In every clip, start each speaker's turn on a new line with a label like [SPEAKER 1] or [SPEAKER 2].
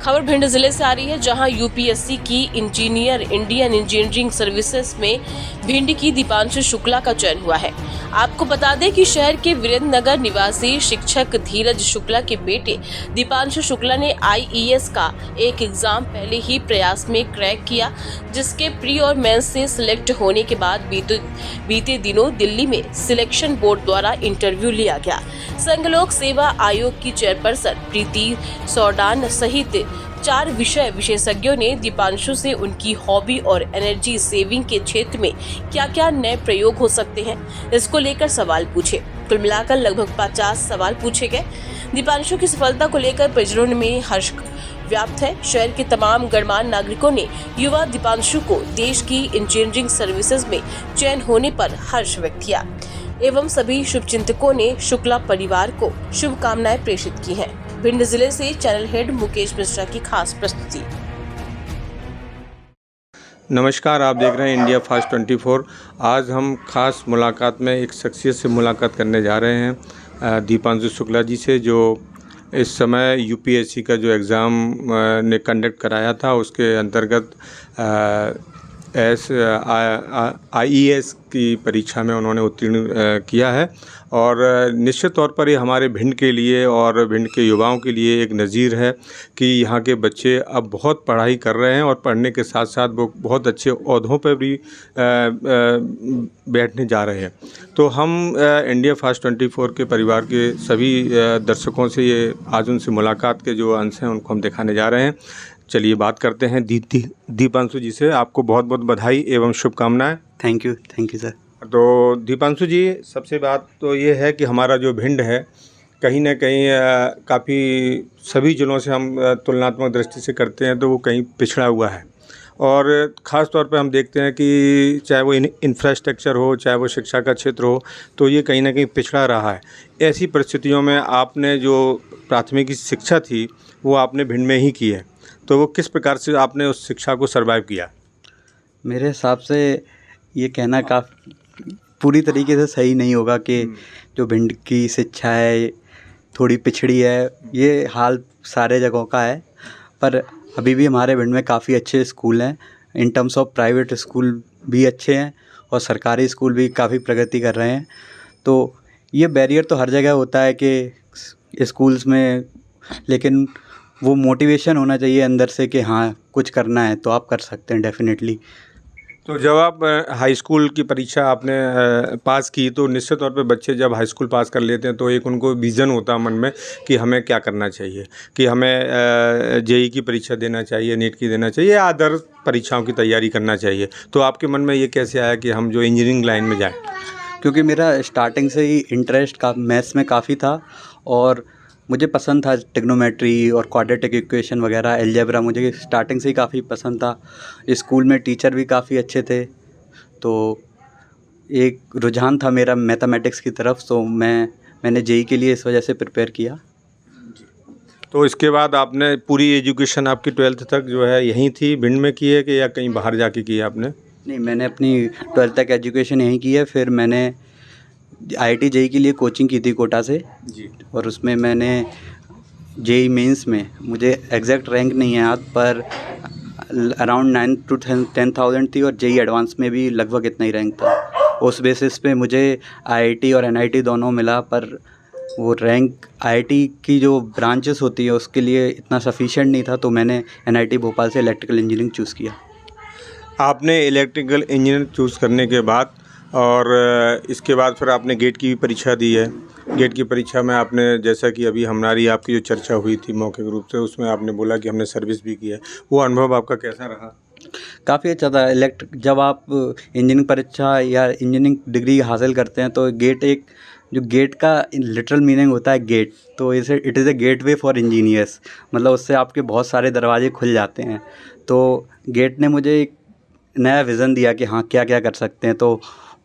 [SPEAKER 1] खबर भिंड जिले से आ रही है, जहां यूपीएससी की इंजीनियर इंडियन इंजीनियरिंग सर्विसेज में भिंड की दीपांशु शुक्ला का चयन हुआ है। आपको बता दें कि शहर के वीरेंद्र नगर निवासी शिक्षक धीरज शुक्ला के बेटे दीपांशु शुक्ला ने आईईएस का एक एग्जाम पहले ही प्रयास में क्रैक किया, जिसके प्री और मेंस से सिलेक्ट होने के बाद बीते दिनों दिल्ली में सिलेक्शन बोर्ड द्वारा इंटरव्यू लिया गया। संघ लोक सेवा आयोग की चेयरपर्सन प्रीति सौडान सहित 4 विषय विशेषज्ञों ने दीपांशु से उनकी हॉबी और एनर्जी सेविंग के क्षेत्र में क्या-क्या नए प्रयोग हो सकते हैं, इसको लेकर सवाल पूछे। कुल मिलाकर लगभग 50 सवाल पूछे गए। दीपांशु की सफलता को लेकर परिजनों में हर्ष व्याप्त है। शहर के तमाम गणमान्य नागरिकों ने युवा दीपांशु को देश की इंजीनियरिंग सर्विसेज में चयन होने पर हर्ष व्यक्त किया एवं सभी शुभचिंतकों ने शुक्ला परिवार को शुभकामनाएं प्रेषित की हैं। भिंड जिले से चैनल हेड मुकेश मिश्रा की खास प्रस्तुति।
[SPEAKER 2] नमस्कार, आप देख रहे हैं इंडिया फास्ट 24। आज हम खास मुलाकात में एक शख्सियत से मुलाकात करने जा रहे हैं, दीपांशु शुक्ला जी से, जो इस समय यूपीएससी का जो एग्ज़ाम ने कंडक्ट कराया था उसके अंतर्गत आईईएस की परीक्षा में उन्होंने उत्तीर्ण किया है। और निश्चित तौर पर ये हमारे भिंड के लिए और भिंड के युवाओं के लिए एक नज़ीर है कि यहाँ के बच्चे अब बहुत पढ़ाई कर रहे हैं और पढ़ने के साथ साथ वो बहुत अच्छे ओहदों पर भी बैठने जा रहे हैं। तो हम इंडिया फास्ट 24 के परिवार के सभी दर्शकों से ये आज उनसे मुलाकात के जो अंश हैं उनको हम दिखाने जा रहे हैं। चलिए बात करते हैं दीपांशु जी से। आपको बहुत बहुत बधाई एवं शुभकामनाएं।
[SPEAKER 3] Thank you sir.
[SPEAKER 2] तो दीपांशु जी, सबसे बात तो ये है कि हमारा जो भिंड है कहीं ना कहीं काफ़ी सभी जिलों से हम तुलनात्मक दृष्टि से करते हैं तो वो कहीं पिछड़ा हुआ है। और ख़ास तौर पे हम देखते हैं कि चाहे वो इंफ्रास्ट्रक्चर हो, चाहे वो शिक्षा का क्षेत्र हो, तो ये कहीं ना कहीं पिछड़ा रहा है। ऐसी परिस्थितियों में आपने जो प्राथमिक शिक्षा थी वो आपने भिंड में ही की है, तो वो किस प्रकार से आपने उस शिक्षा को सर्वाइव किया?
[SPEAKER 3] मेरे हिसाब से ये कहना काफ़ी पूरी तरीके से सही नहीं होगा कि जो भिंड की शिक्षा है थोड़ी पिछड़ी है। ये हाल सारे जगहों का है, पर अभी भी हमारे भिंड में काफ़ी अच्छे स्कूल हैं। In terms of private school भी अच्छे हैं और सरकारी स्कूल भी काफ़ी प्रगति कर रहे हैं। तो ये बैरियर तो हर जगह होता है कि स्कूल्स में, लेकिन वो मोटिवेशन होना चाहिए अंदर से कि हाँ कुछ करना है तो आप कर सकते हैं डेफिनेटली।
[SPEAKER 2] तो जब आप हाई स्कूल की परीक्षा आपने पास की तो निश्चित तौर पे बच्चे जब हाई स्कूल पास कर लेते हैं तो एक उनको विज़न होता है मन में कि हमें क्या करना चाहिए, कि हमें जेई की परीक्षा देना चाहिए, नीट की देना चाहिए या अदर परीक्षाओं की तैयारी करना चाहिए। तो आपके मन में ये कैसे आया कि हम जो इंजीनियरिंग लाइन में जाएँ?
[SPEAKER 3] क्योंकि मेरा स्टार्टिंग से ही इंटरेस्ट मैथ्स में काफ़ी था और मुझे पसंद था ट्रिग्नोमेट्री और क्वाड्रेटिक इक्वेशन वगैरह, अलजेब्रा मुझे स्टार्टिंग से ही काफ़ी पसंद था। स्कूल में टीचर भी काफ़ी अच्छे थे, तो एक रुझान था मेरा मैथमेटिक्स की तरफ, तो मैंने जेई के लिए इस वजह से प्रिपेयर किया।
[SPEAKER 2] तो इसके बाद आपने पूरी एजुकेशन आपकी 12th तक जो है यहीं थी भिंड में की है कि या कहीं बाहर जाके की है आपने?
[SPEAKER 3] नहीं, मैंने अपनी 12th तक एजुकेशन यहीं की है। फिर मैंने आईआईटी जेई के लिए कोचिंग की थी कोटा से जी, और उसमें मैंने जेई मेंस में, मुझे एग्जैक्ट रैंक नहीं है याद, पर अराउंड 9 to 10,000 थी और जेई एडवांस में भी लगभग इतना ही रैंक था। उस बेसिस पे मुझे आईआईटी और एनआईटी दोनों मिला, पर वो रैंक आईआईटी की जो ब्रांचेस होती है उसके लिए इतना सफिशिएंट नहीं था, तो मैंने एनआईटी भोपाल से इलेक्ट्रिकल इंजीनियरिंग चूज़ किया।
[SPEAKER 2] आपने इलेक्ट्रिकल इंजीनियरिंग चूज़ करने के बाद और इसके बाद फिर आपने गेट की भी परीक्षा दी है। गेट की परीक्षा में आपने, जैसा कि अभी हमारी आपकी जो चर्चा हुई थी मौखिक रूप से, उसमें आपने बोला कि हमने सर्विस भी की है। वो अनुभव आपका कैसा रहा?
[SPEAKER 3] काफ़ी अच्छा था। जब आप इंजीनियरिंग परीक्षा या इंजीनियरिंग डिग्री हासिल करते हैं तो गेट का लिटरल मीनिंग होता है गेट, तो it is a gateway for engineers, मतलब उससे आपके बहुत सारे दरवाजे खुल जाते हैं। तो गेट ने मुझे एक नया विज़न दिया कि हाँ क्या क्या कर सकते हैं। तो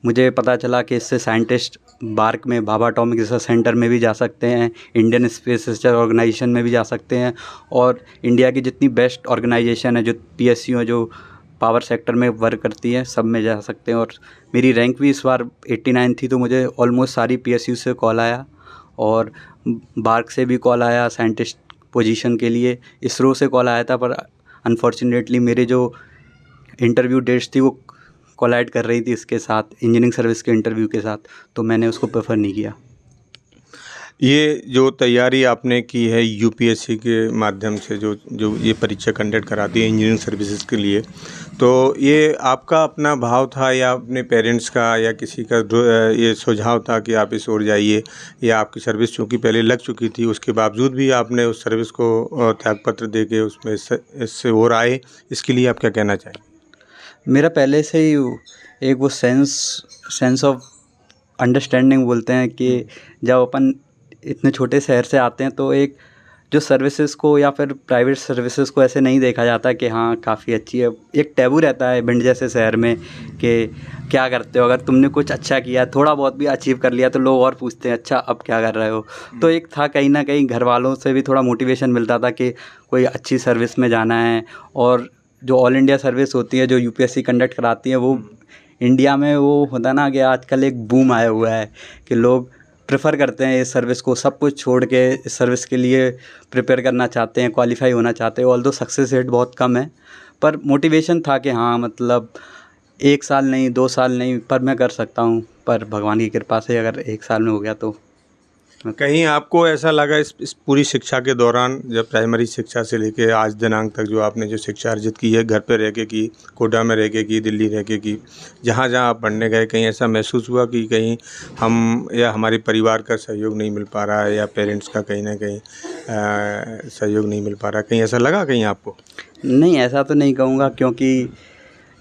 [SPEAKER 3] मुझे पता चला कि इससे साइंटिस्ट बार्क में, भाभा एटॉमिक रिसर्च सेंटर में भी जा सकते हैं, इंडियन स्पेस रिसर्च ऑर्गेनाइजेशन में भी जा सकते हैं, और इंडिया की जितनी बेस्ट ऑर्गेनाइजेशन है, जो पीएसयू है, जो पावर सेक्टर में वर्क करती है, सब में जा सकते हैं। और मेरी रैंक भी इस बार 89 थी, तो मुझे ऑलमोस्ट सारी पीएसयू से कॉल आया और बार्क से भी कॉल आया, साइंटिस्ट पोजीशन के लिए। इसरो से कॉल आया था, पर अनफॉर्चुनेटली मेरे जो इंटरव्यू डेट्स थी वो कोलाइड कर रही थी इसके साथ, इंजीनियरिंग सर्विस के इंटरव्यू के साथ, तो मैंने उसको प्रेफर नहीं किया।
[SPEAKER 2] ये जो तैयारी आपने की है यूपीएससी के माध्यम से, जो ये परीक्षा कंडक्ट कराती है इंजीनियरिंग सर्विसेज के लिए, तो ये आपका अपना भाव था या अपने पेरेंट्स का या किसी का ये सुझाव था कि आप इस ओर जाइए, या आपकी सर्विस चूँकि पहले लग चुकी थी उसके बावजूद भी आपने उस सर्विस को त्यागपत्र दे के उसमें इससे और आए, इसके लिए आप क्या कहना चाहेंगे?
[SPEAKER 3] मेरा पहले से ही एक वो सेंस ऑफ अंडरस्टैंडिंग बोलते हैं कि जब अपन इतने छोटे शहर से आते हैं तो एक जो सर्विसेज को या फिर प्राइवेट सर्विसेज को ऐसे नहीं देखा जाता कि हाँ काफ़ी अच्छी है। एक टैबू रहता है भिंड जैसे शहर में कि क्या करते हो, अगर तुमने कुछ अच्छा किया, थोड़ा बहुत भी अचीव कर लिया तो लोग और पूछते हैं अच्छा अब क्या कर रहे हो। तो एक था कहीं ना कहीं घर वालों से भी थोड़ा मोटिवेशन मिलता था कि कोई अच्छी सर्विस में जाना है। और जो ऑल इंडिया सर्विस होती है जो यूपीएससी कंडक्ट कराती है, वो इंडिया में वो होता ना कि आजकल एक बूम आया हुआ है कि लोग प्रेफर करते हैं इस सर्विस को, सब कुछ छोड़ के इस सर्विस के लिए प्रिपेयर करना चाहते हैं, क्वालिफाई होना चाहते हैं। ऑल्दो सक्सेस रेट बहुत कम है, पर मोटिवेशन था कि हाँ मतलब 1 साल नहीं 2 साल नहीं पर मैं कर सकता हूँ, पर भगवान की कृपा से अगर 1 साल में हो गया तो।
[SPEAKER 2] कहीं आपको ऐसा लगा इस पूरी शिक्षा के दौरान, जब प्राइमरी शिक्षा से लेके आज दिनांक तक जो आपने जो शिक्षा अर्जित की है, घर पे रह के की, कोटा में रह के की, दिल्ली रह के की, जहाँ जहाँ आप पढ़ने गए, कहीं ऐसा महसूस हुआ कि कहीं हम या हमारे परिवार का सहयोग नहीं मिल पा रहा है या पेरेंट्स का कहीं ना कहीं सहयोग नहीं मिल पा रहा, कहीं ऐसा लगा कहीं आपको?
[SPEAKER 3] नहीं, ऐसा तो नहीं कहूँगा, क्योंकि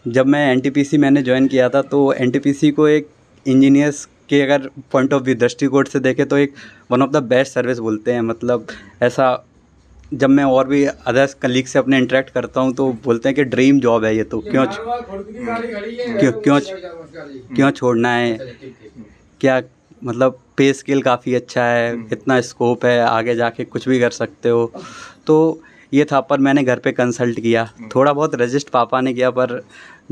[SPEAKER 3] जब मैं एनटीपीसी मैंने ज्वाइन किया था तो एनटीपीसी को एक इंजीनियर्स के अगर पॉइंट ऑफ व्यू दृष्टिकोण से देखें तो एक one of the best service बोलते हैं। मतलब ऐसा जब मैं और भी अदर्स कलीग से अपने इंटरेक्ट करता हूँ तो बोलते हैं कि ड्रीम जॉब है ये, तो क्यों छोड़ना है, क्या मतलब पे स्केल काफ़ी अच्छा है, इतना स्कोप है, आगे जाके कुछ भी कर सकते हो। तो ये था, पर मैंने घर पे कंसल्ट किया, थोड़ा बहुत रजिस्ट पापा ने किया, पर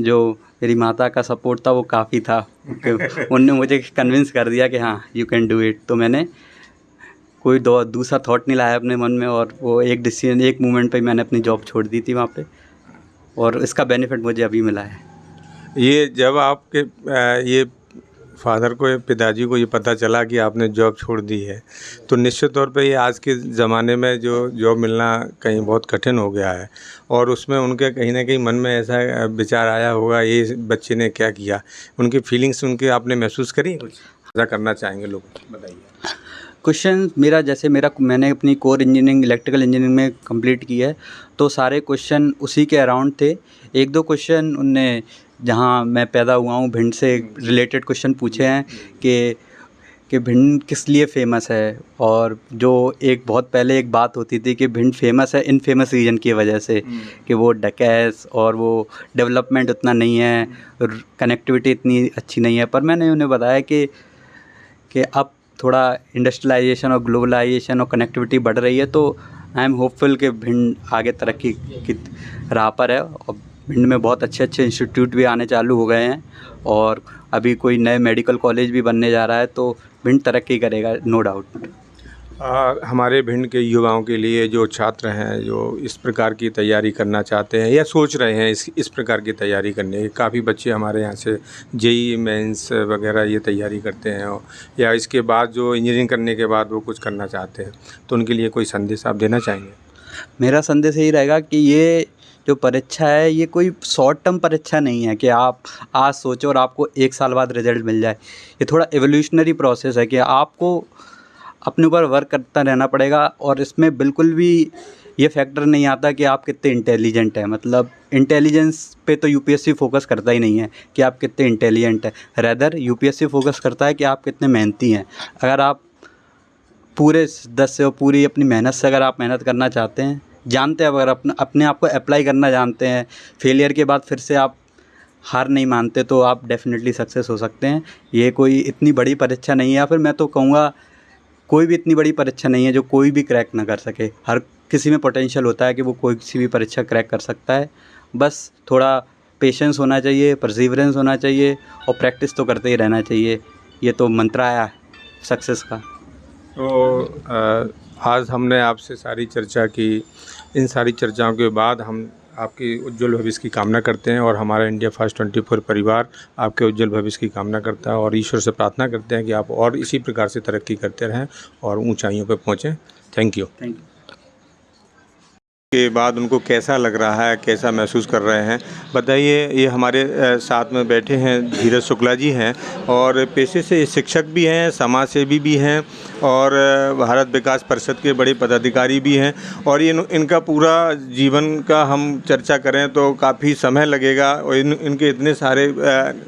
[SPEAKER 3] जो मेरी माता का सपोर्ट था वो काफ़ी था। उनने मुझे कन्विंस कर दिया कि हाँ यू कैन डू इट। तो मैंने कोई दूसरा थॉट नहीं लाया अपने मन में, और वो एक डिसीजन, एक मोमेंट पे मैंने अपनी जॉब छोड़ दी थी वहाँ पे, और इसका बेनिफिट मुझे अभी मिला है।
[SPEAKER 2] ये जब आपके ये फादर को, पिताजी को ये पता चला कि आपने जॉब छोड़ दी है, तो निश्चित तौर पे ये आज के ज़माने में जो जॉब मिलना कहीं बहुत कठिन हो गया है, और उसमें उनके कहीं ना कहीं मन में ऐसा विचार आया होगा ये बच्चे ने क्या किया, उनकी फीलिंग्स उनके आपने महसूस करी? कुछ ऐसा करना चाहेंगे लोग, बताइए।
[SPEAKER 3] क्वेश्चन मैंने अपनी कोर इंजीनियरिंग इलेक्ट्रिकल इंजीनियरिंग में कंप्लीट की है, तो सारे क्वेश्चन उसी के अराउंड थे। 1-2 क्वेश्चन उनने जहाँ मैं पैदा हुआ हूँ भिंड से रिलेटेड क्वेश्चन पूछे हैं कि भिंड किस लिए फेमस है, और जो एक बहुत पहले एक बात होती थी कि भिंड फेमस है इनफेमस रीजन की वजह से, कि वो डकैस और वो डेवलपमेंट उतना नहीं है, कनेक्टिविटी इतनी अच्छी नहीं है। पर मैंने उन्हें बताया कि अब थोड़ा इंडस्ट्रियलाइजेशन और ग्लोबलाइजेशन और कनेक्टिविटी बढ़ रही है, तो आई एम होपफुल कि भिंड आगे तरक्की की राह पर है, और भिंड में बहुत अच्छे अच्छे इंस्टीट्यूट भी आने चालू हो गए हैं, और अभी कोई नए मेडिकल कॉलेज भी बनने जा रहा है, तो भिंड तरक्की करेगा, नो डाउट।
[SPEAKER 2] हमारे भिंड के युवाओं के लिए, जो छात्र हैं जो इस प्रकार की तैयारी करना चाहते हैं या सोच रहे हैं इस प्रकार की तैयारी करने की, काफ़ी बच्चे हमारे यहाँ से जेईई मेंस वगैरह ये तैयारी करते हैं, या इसके बाद जो इंजीनियरिंग करने के बाद वो कुछ करना चाहते हैं, तो उनके लिए कोई संदेश आप देना चाहेंगे?
[SPEAKER 3] मेरा संदेश यही रहेगा कि ये जो परीक्षा है ये कोई शॉर्ट टर्म परीक्षा नहीं है कि आप आज सोचो और आपको 1 साल बाद रिजल्ट मिल जाए। ये थोड़ा एवोल्यूशनरी प्रोसेस है कि आपको अपने ऊपर वर्क करता रहना पड़ेगा, और इसमें बिल्कुल भी ये फैक्टर नहीं आता कि आप कितने इंटेलिजेंट हैं। मतलब इंटेलिजेंस पे तो यूपीएससी फोकस करता ही नहीं है कि आप कितने इंटेलिजेंट हैं, रेदर यूपीएससी फोकस करता है कि आप कितने मेहनती हैं। अगर आप पूरे 10 से और पूरी अपनी मेहनत से अगर आप मेहनत करना चाहते हैं, जानते हैं, अगर अपने आप को अप्लाई करना जानते हैं, फेलियर के बाद फिर से आप हार नहीं मानते, तो आप डेफिनेटली सक्सेस हो सकते हैं। ये कोई इतनी बड़ी परीक्षा नहीं है, या फिर मैं तो कहूँगा कोई भी इतनी बड़ी परीक्षा नहीं है जो कोई भी क्रैक ना कर सके। हर किसी में पोटेंशियल होता है कि वो कोई सी भी परीक्षा क्रैक कर सकता है। बस थोड़ा पेशेंस होना चाहिए, परसिवरेंस होना चाहिए, और प्रैक्टिस तो करते ही रहना चाहिए। ये तो मंत्र आया सक्सेस का।
[SPEAKER 2] तो आज हमने आपसे सारी चर्चा की। इन सारी चर्चाओं के बाद हम आपकी उज्जवल भविष्य की कामना करते हैं और हमारा इंडिया फर्स्ट 24 परिवार आपके उज्जवल भविष्य की कामना करता है और ईश्वर से प्रार्थना करते हैं कि आप और इसी प्रकार से तरक्की करते रहें और ऊंचाइयों पर पहुंचें। Thank you. के बाद उनको कैसा लग रहा है, कैसा महसूस कर रहे हैं, बताइए। ये हमारे साथ में बैठे हैं धीरज शुक्ला जी हैं और पेशे से शिक्षक भी हैं, समाज सेवी भी हैं और भारत विकास परिषद के बड़े पदाधिकारी भी हैं और इनका पूरा जीवन का हम चर्चा करें तो काफ़ी समय लगेगा और इनके इतने सारे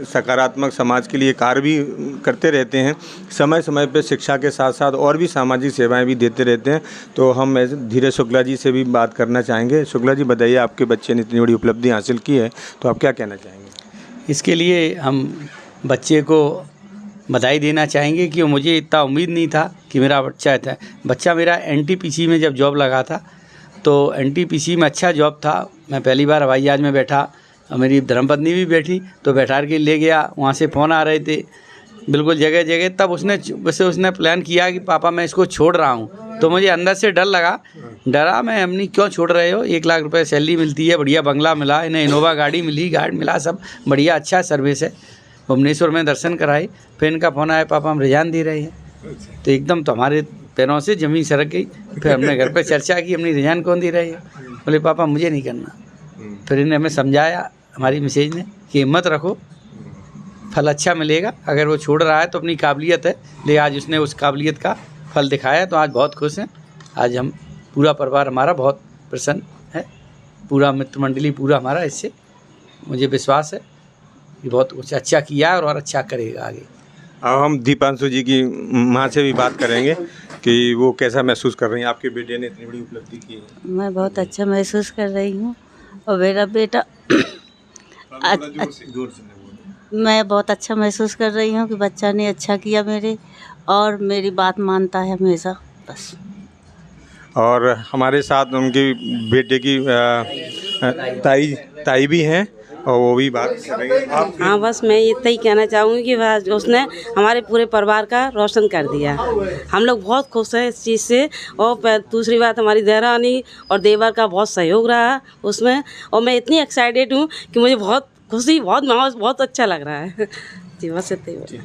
[SPEAKER 2] सकारात्मक समाज के लिए कार्य भी करते रहते हैं। समय समय पर शिक्षा के साथ साथ और भी सामाजिक सेवाएँ भी देते रहते हैं। तो हम धीरज शुक्ला जी से भी बात करना चाहेंगे। शुक्ला जी, बताइए, आपके बच्चे ने इतनी बड़ी उपलब्धि हासिल की है तो आप क्या कहना चाहेंगे?
[SPEAKER 4] इसके लिए हम बच्चे को बधाई देना चाहेंगे कि मुझे इतना उम्मीद नहीं था कि मेरा बच्चा मेरा NTPC में जब जॉब लगा था तो NTPC में अच्छा जॉब था। मैं पहली बार हवाई जहाज में बैठा और मेरी धर्मपत्नी भी बैठी तो बैठा के ले गया। वहाँ से फ़ोन आ रहे थे बिल्कुल जगह जगह। तब उसने प्लान किया कि पापा मैं इसको छोड़ रहा हूँ। तो मुझे अंदर से डरा मैं, हमने क्यों छोड़ रहे हो, 1 लाख रुपए सैलरी मिलती है, बढ़िया बंगला मिला, इन्हें इनोवा गाड़ी मिली, गार्ड मिला, सब बढ़िया अच्छा सर्विस है। भुवनेश्वर में दर्शन कराए, फिर इनका फ़ोन आया पापा हम रिजाइन दे रहे हैं। तो एकदम तो हमारे पैरों से ज़मीन सरक गई। फिर हमने घर पे चर्चा की, हमने रिजाइन कौन दे रहे हैं। बोले पापा मुझे नहीं करना। फिर इन्हें हमें समझाया हमारी मिसेज ने कि हिम्मत रखो, फल अच्छा मिलेगा। अगर वो छोड़ रहा है तो अपनी काबिलियत है, ले आज उसने उस काबिलियत का फल दिखाया तो आज बहुत खुश हैं। आज हम पूरा परिवार हमारा बहुत प्रसन्न है, पूरा मित्र मंडली पूरा हमारा। इससे मुझे विश्वास है कि बहुत कुछ अच्छा किया और अच्छा करेगा आगे।
[SPEAKER 2] अब हम दीपांशु जी की माँ से भी बात करेंगे कि वो कैसा महसूस कर रही हैं, आपके बेटे ने इतनी बड़ी उपलब्धि की है।
[SPEAKER 5] मैं बहुत अच्छा महसूस कर रही हूँ और मेरा बेटा मैं बहुत अच्छा महसूस कर रही हूँ कि बच्चा ने अच्छा किया मेरे और मेरी बात मानता है हमेशा, बस।
[SPEAKER 2] और हमारे साथ उनके बेटे की ताई भी हैं और वो भी बात करेंगे।
[SPEAKER 6] हाँ, बस मैं इतना ही कहना चाहूँगी कि बस उसने हमारे पूरे परिवार का रोशन कर दिया। हम लोग बहुत खुश हैं इस चीज़ से। और दूसरी बात, हमारी देवरानी और देवर का बहुत सहयोग रहा उसमें और मैं इतनी एक्साइटेड हूँ कि मुझे बहुत खुशी, बहुत अच्छा लग रहा है। जी, बस इतना ही।